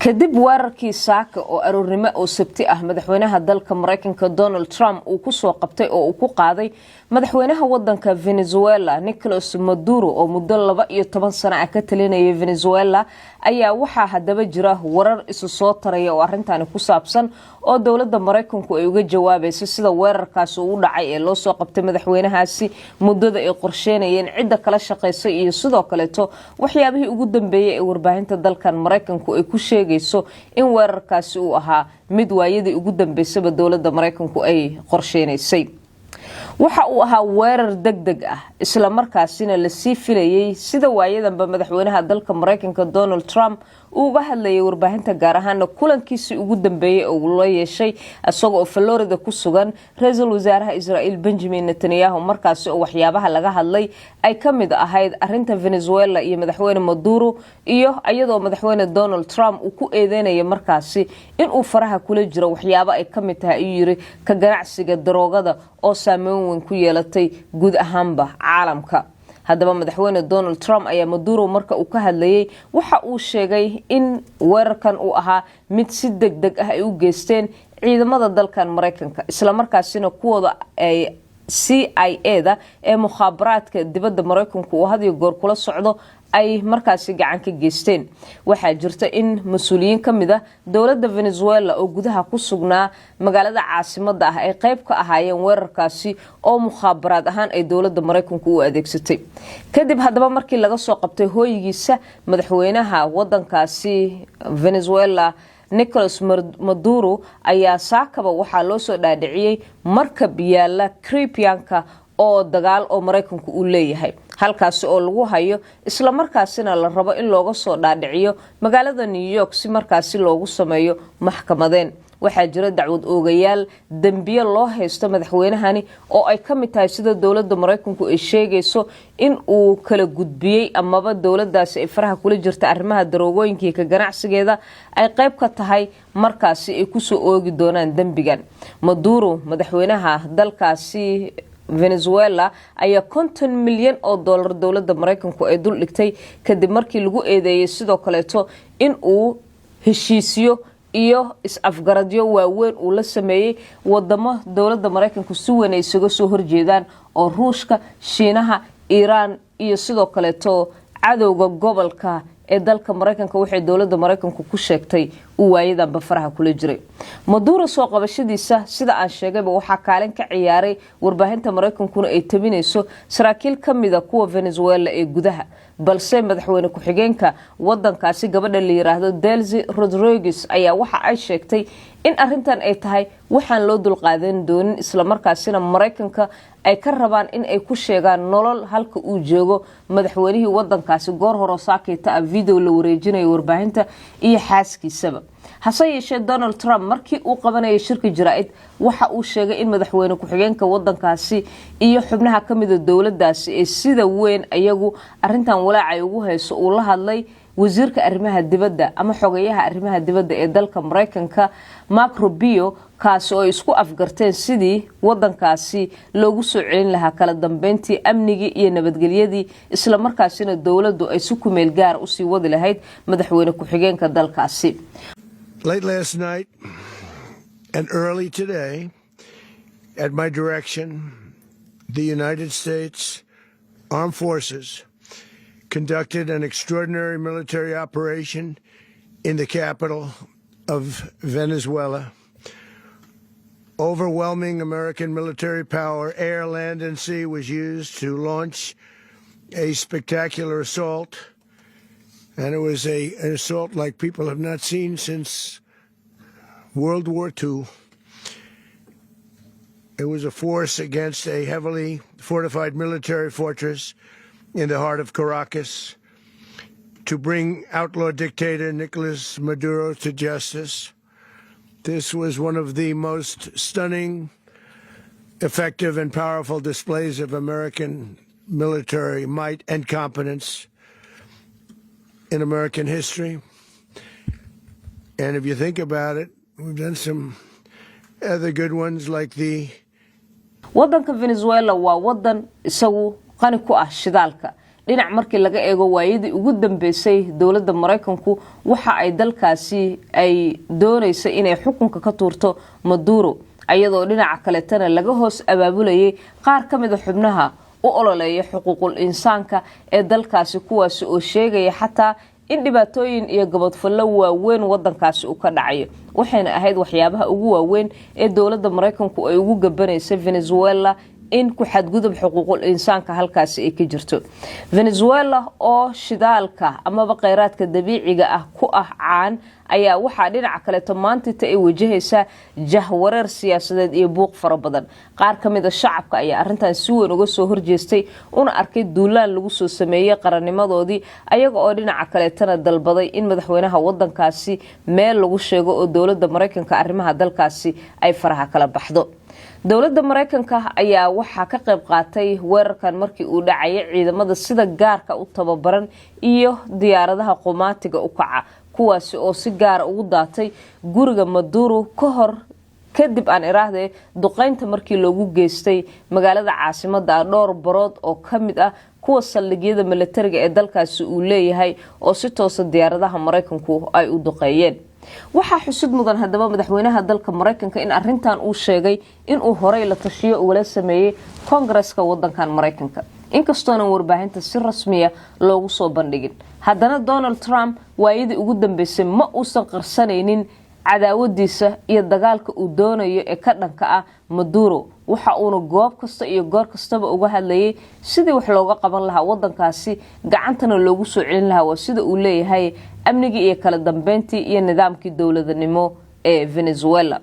kadib weerarkii saaka oo aroornimo oo sabti ah madaxweynaha dalka Mareykanka Donald Trump uu ku soo qabtay oo uu ku qaaday madaxweynaha wadanka Venezuela Nicolas Maduro oo muddo 12 sano ah ka talinayay Venezuela ayaa waxa hadaba jira warar isu soo taraya oo arrintan ku saabsan oo dawladda Mareykanku ay uga jawaabayso sida weerarkaas uu dhacay ee loo soo qabtay madaxweynahaasi muddada ay qorsheynayeen cidda kala shaqeysay iyo sidoo kale to waxyaabihii ugu dambeeyay ee warbaahinta dalkan Mareykanku ay ku sheegayso in weerarkaasi uu ahaa mid waayadii ugu dambeysay dawladda Mareykanku ay qorsheynaysay waxa uu ahaa weerar degdeg ah isla markaasina la sii filayay sida waayadanba madaxweynaha dalka Mareykanka Donald Trump uu uga hadlayay warbaahinta gaar ahaan kulankiisii ugu dambeeyay oo la yeeshay asagoo Florida ku sugan ra'iisul wasaaraha Israel Benjamin Netanyahu markaas oo waxyaabaha laga hadlay ay kamid ahayd arinta Venezuela iyo madaxweyne Maduro iyo ayadoo madaxweyne Donald Trump uu ku eedeynayay markaasi in uu faraha kula jiro waxyaabo ay kamid tahay yiri ka ganacsiga daroogada oo saameyn weyn ku yeelatay guud ahaanba caalamka hadaba madaxweyne Donald Trump ayaa Maduro marka uu ka hadlayay waxa uu sheegay in weerarkan uu ahaa mid si degdeg ah ay u geysteen ciidamada dalkan Mareykanka isla markaasina kuwada ay CIA-da ee mukhaabaraadka dibadda Mareykanku uu hadiyo goor kula socdo ay markaasi gacan ka geysteen waxa jirta in mas'uuliyiin kamid ah dawladda Venezuela oo gudaha ku sugnaa magaalada caasimadda ah ay qayb ka ahaayeen weerarkaasi oo mukhaabaraad ahaan ay dawladda Mareykanku u adeegsatay kadib hadaba markii laga soo qabtay hooyigiisa madaxweynaha wadankaasi Venezuela Nicolas Maduro ayaa saakaba waxa loo soo dhaadhiciyay markab yaala Caribbean-ka oo dagaal oo Mareykanku uu leeyahay halkaas oo lagu hayo isla markaasina la rabo in looga soo dhaadhiciyo magaalada New York si markaasi loogu sameeyo maxkamadeen waxa jira dacwad oogayaal dambiye loo haysto madaxweynahani oo ay kamid tahay sida dawladda Mareykanku ay sheegayso in uu kala gudbiyay amaba dawladdaasi ay faraha kula jirta arrimaha daroogooyinka ka ganacsigeeda ay qayb ka tahay markaasi ay ku soo oogi doonaan dambigan Maduro madaxweynaha dalkaasi Venezuela ayaa $50 milyan oo dollar dawladda Mareykanku ay dul dhigtay kadib markii lagu eedeeyay sidoo kale to in uu heshiisiyo iyo is-afgaradyo waaweyn uu la sameeyay wadamo dawladda Mareykanku si weyn ay isaga soo horjeedaan oo Ruushka, Shiinaha, Iran iyo sidoo kale to cadowga gobolka ee dalka Mareykanka waxay dawladda Mareykanku ku sheegtay uu waayadanba faraha kula jiray Maduro soo qabashadiisa sida aan sheegayba waxa kaalin ka ciyaaray warbaahinta Mareykankuna ay tabinayso saraakiil kamida kuwa Venezuela ee gudaha balse madaxweyne ku xigeenka wadankaasi gabadha la yiraahdo Delcy Rodriguez ayaa waxa ay sheegtay in arrintan ay tahay waxaan loo dulqaadan doonin isla markaasina Mareykanka ay ka rabaan in ay ku sheegaan nolol halka uu joogo madaxweynihii wadankaasi goor hore saakayta video la wareejinayo warbaahinta iyo xaaskiisaba hase yeeshee Donald Trump markii uu qabanayay shirka jiraa'id waxa uu sheegay in madaxweyne ku xigeenka wadankaasi iyo xubnaha kamida dawladdaasi ee sida weyn ayagu arrintan walaacay ugu hayso uu la hadlay wasiirka arrimaha dibadda ama xogayaha arrimaha dibadda ee dalka Mareykanka Marco Rubio kaas oo isku afgarteen sidii wadankaasi loogu soo celin lahaa kala dambeyntii amnigii iyo nabadgelyadii isla markaasina dawladdu ay si ku meel gaar u sii wadi lahayd madaxweyne ku xigeenka dalkaasi Late last night and early today, at my direction, the United States Armed Forces conducted an extraordinary military operation in the capital of Venezuela. Overwhelming American military power, air, land, and sea, was used to launch a spectacular assault. And it was an assault like people have not seen since World War II. It was a force against a heavily fortified military fortress in the heart of Caracas to bring outlaw dictator Nicolas Maduro to justice. This was one of the most stunning, effective, and powerful displays of American military might and competence in American history. And if you think about it, we've done some other good ones like the wadanka Venezuela waa wadan isagu qani ku ah shidaalka dhinac markii laga eego waayadii ugu dambeysay dowladda Mareykanku waxa ay dalkaasi ay doonayso inay xukunka ka tuurto Maduro ayadoo dhinaca kale tan laga hoos abaabulayay qaar kamid ah xubnaha u ololeeya xuquuqul insaanka ee dalkaasi kuwaas oo sheegaya xataa in dhibaatooyin iyo gabadfallo waaweyn wadankaasi uu ka dhacayo waxayna ahayd waxyaabaha ugu waaweyn ee dowladda Mareykanku ay ugu gabanayso Venezuela in ku xadgudub xuquuqul insaanka halkaasi ay ka jirto Venezuela oo shidaalka ama kheyraadka dabiiciga ah ku ah caan ayaa waxa dhinaca kale maanta ay wajahaysaa jahwareer siyaasadeed iyo buuq fara badan qaar kamid ah shacabka ayaa arintan si weyn uga soo horjeestay una arkay duulaan lagu soo sameeyay qarannimadoodii ayaga oo dhinaca kale tan dalbaday in madaxweynaha wadankaasi meel lagu sheego oo dowladda Mareykanka arrimaha dalkaasi ay faraha kala baxdo dowladda Mareykanka ayaa waxa ka qayb qaatay weerarkan markii uu dhacay ciidamada sida gaarka u tababaran iyo diyaaradaha qomaatiga u kaca kuwaas oo si gaar ugu daatay guriga Maduro ka hor kadib aan iraahday duqeynta markii loogu geystay magaalada caasimadda dhowr barood oo kamid ah kuwa saldhigyada militariga ee dalkaasi uu leeyahay oo si toos ah diyaaradaha Mareykanku ay u duqeeyeen waxa xusud mudan hadaba madaxweynaha dalka Mareykanka in arintan uu sheegay in uu horay la tashiyo wala sameeyay Congress-ka wadankan Mareykanka inkastoo warbaahinta si rasmi ah loogu soo bandhigin haddana Donald Trump waayadii ugu dambeysay ma uusan qarsanaynin cadaawadiisa iyo dagaalka uu doonayo ee ka dhanka ah Maduro waxa uu goob kasta iyo goor kastaba uga hadlayay sidii wax looga qaban lahaa wadankaasi gacantana loogu soo celin lahaa waa sida uu leeyahay amniga iyo kala dambeyntii iyo nidaamkii dawladnimo ee Venezuela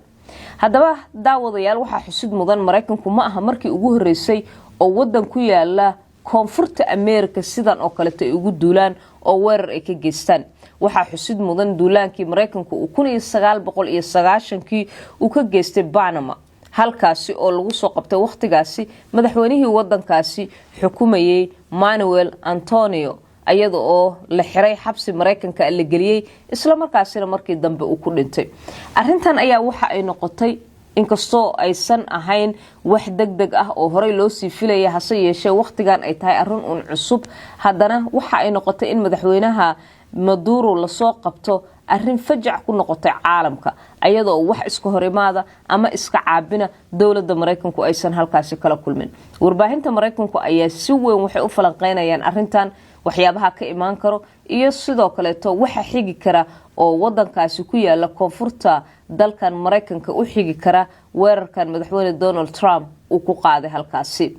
hadaba daawadayaal waxa xusud mudan Mareykanku ma aha markii ugu horeysay oo wadan ku yaala koonfurta America sidan oo kale ay ugu duulaan oo weerar ay ka geystaan waxa xusid mudan duulaankii Mareykanku uu 1990kii uu ka geystay Panama halkaasi oo lagu soo qabtay waqtigaasi madaxweynihii wadankaasi xukumayay Manuel Antonio ayada oo la xiray xabsi Mareykanka la geliyay isla markaasina markii dambe uu ku dhintay arintan ayaa waxa ay noqotay inkastoo aysan ahayn wax degdeg ah oo horay loo sii filayay hase yeeshee waqtigan ay tahay arin cusub haddana waxa ay noqotay in madaxweynaha Maduro la soo qabto arin fajac ku noqotay caalamka ayadoo wax iska horimaada ama iska caabina dowladda Mareykanku aysan halkaasi kala kulmin warbaahinta Mareykanku ayaa si weyn waxay u falanqeynayaan arintan waxyaabaha ka imaan karo iyo sidoo kale waxa xigi kara oo wadankaasi ku yaala koonfurta dalkan Mareykanka u xigi kara weerarkan madaxweyne Donald Trump uu ku qaaday halkaasi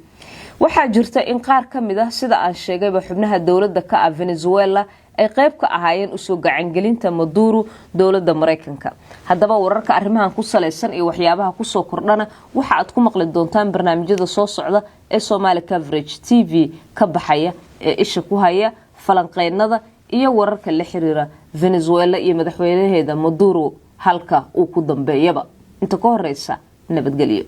waxa jirta in qaar kamid ah sida aan sheegayba xubnaha dowladda ka ah Venezuela ay qayb ka ahaayeen u soo gacan gelinta Maduro dowladda Mareykanka hadaba wararka arrimahan ku saleysan iyo waxyaabaha ku soo kordhana waxa aad ku maqli doontaan barnaamijyada soo socda ee Somali Coverage TV ka baxaya ee isha ku haya falanqeynada iyo wararka la xiriira Venezuela iyo madaxweynaheeda Maduro halka uu ku dambeeyaba inta ka horeysa nabadgelyo